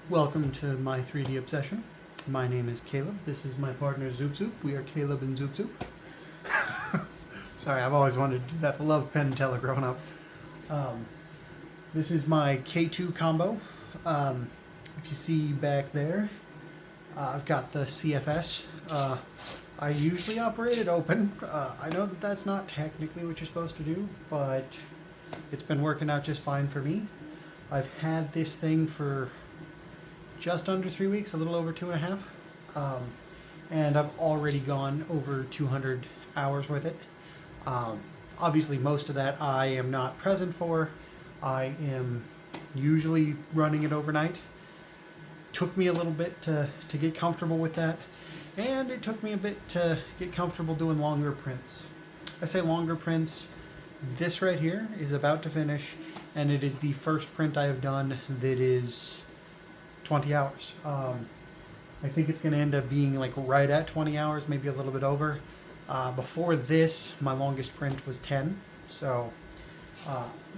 Welcome to my 3D obsession. My name is Caleb. This is my partner Zoop Zoop. We are Caleb and Zoop Zoop. Sorry, I've always wanted to do that. I love Penn and Teller growing up. This is my K2 combo. If you see back there, I've got the CFS. I usually operate it open. I know that that's not technically what you're supposed to do, but it's been working out just fine for me. I've had this thing for just under 3 weeks, a little over 2.5, and I've already gone over 200 hours with it. Obviously, most of that I am not present for. I am usually running it overnight. Took me a little bit to get comfortable with that, and it took me a bit to get comfortable doing longer prints. I say longer prints. This right here is about to finish, and it is the first print I have done that is 20 hours. I think it's going to end up being like right at 20 hours, maybe a little bit over. Before this, my longest print was 10. So,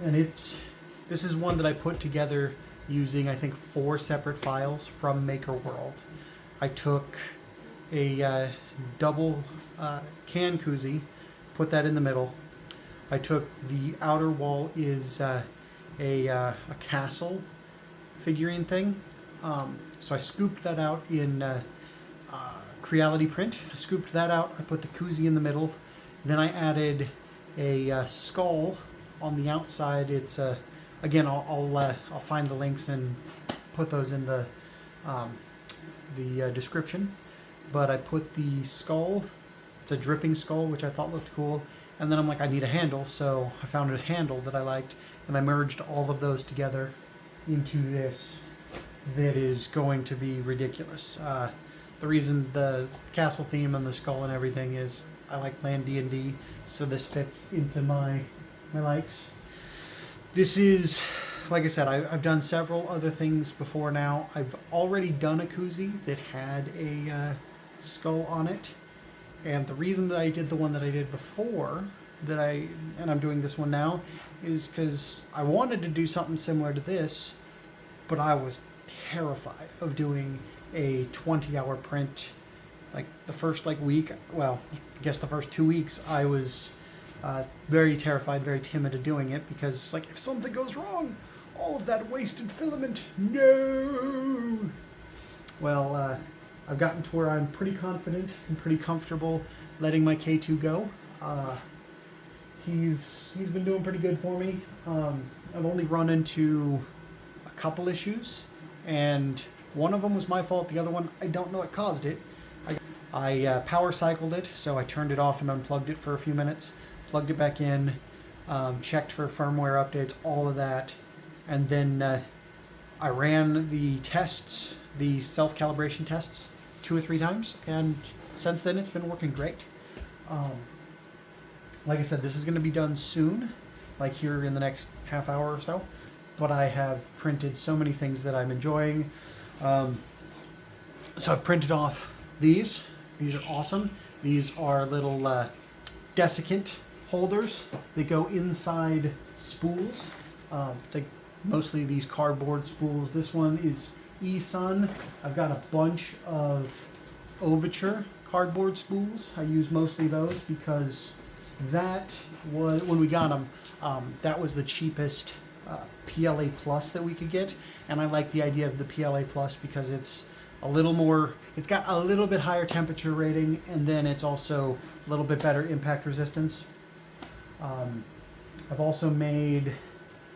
and this is one that I put together using, I think, 4 separate files from Maker World. I took a double can koozie, put that in the middle. I took the outer wall is a castle figurine thing. So I scooped that out in Creality print. I scooped that out. I put the koozie in the middle. Then I added a skull on the outside. It's again, I'll find the links and put those in the description. But I put the skull. It's a dripping skull, which I thought looked cool. And then I'm like, I need a handle, so I found a handle that I liked, and I merged all of those together into this that is going to be ridiculous. The reason the castle theme and the skull and everything is I like playing D&D, so this fits into my likes. This is, like I said, I've done several other things before now. I've already done a koozie that had a skull on it. And the reason that I did the one that I did before, and I'm doing this one now, is because I wanted to do something similar to this, but I was terrified of doing a 20-hour print. Like the first week, well, I guess the first 2 weeks, I was very terrified, very timid of doing it, because if something goes wrong, all of that wasted filament, no! Well, I've gotten to where I'm pretty confident and pretty comfortable letting my K2 go. He's been doing pretty good for me. I've only run into a couple issues, and one of them was my fault. The other one, I don't know what caused it. I power cycled it, so I turned it off and unplugged it for a few minutes, plugged it back in, checked for firmware updates, all of that, and then I ran the tests, the self-calibration tests, 2 or 3 times, and since then it's been working great. Like I said, this is going to be done soon, like here in the next half hour or so, but I have printed so many things that I'm enjoying. So I've printed off these. These are awesome. These are little desiccant holders that go inside spools. Mostly these cardboard spools. This one is E-Sun. I've got a bunch of Overture cardboard spools. I use mostly those because that was, when we got them, that was the cheapest PLA Plus that we could get, and I like the idea of the PLA Plus because it's a little more, it's got a little bit higher temperature rating, and then it's also a little bit better impact resistance. I've also made,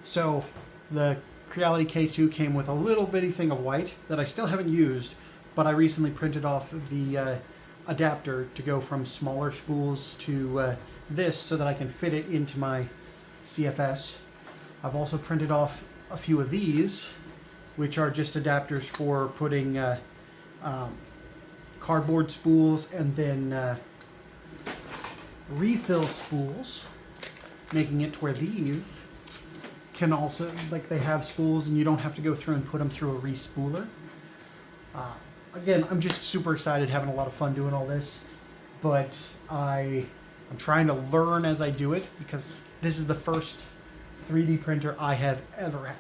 so the Creality K2 came with a little bitty thing of white that I still haven't used, but I recently printed off the adapter to go from smaller spools to this so that I can fit it into my CFS. I've also printed off a few of these, which are just adapters for putting cardboard spools and then refill spools, making it to where these can also, they have spools and you don't have to go through and put them through a respooler. Again, I'm just super excited, having a lot of fun doing all this, but I'm trying to learn as I do it because this is the first 3D printer I have ever had.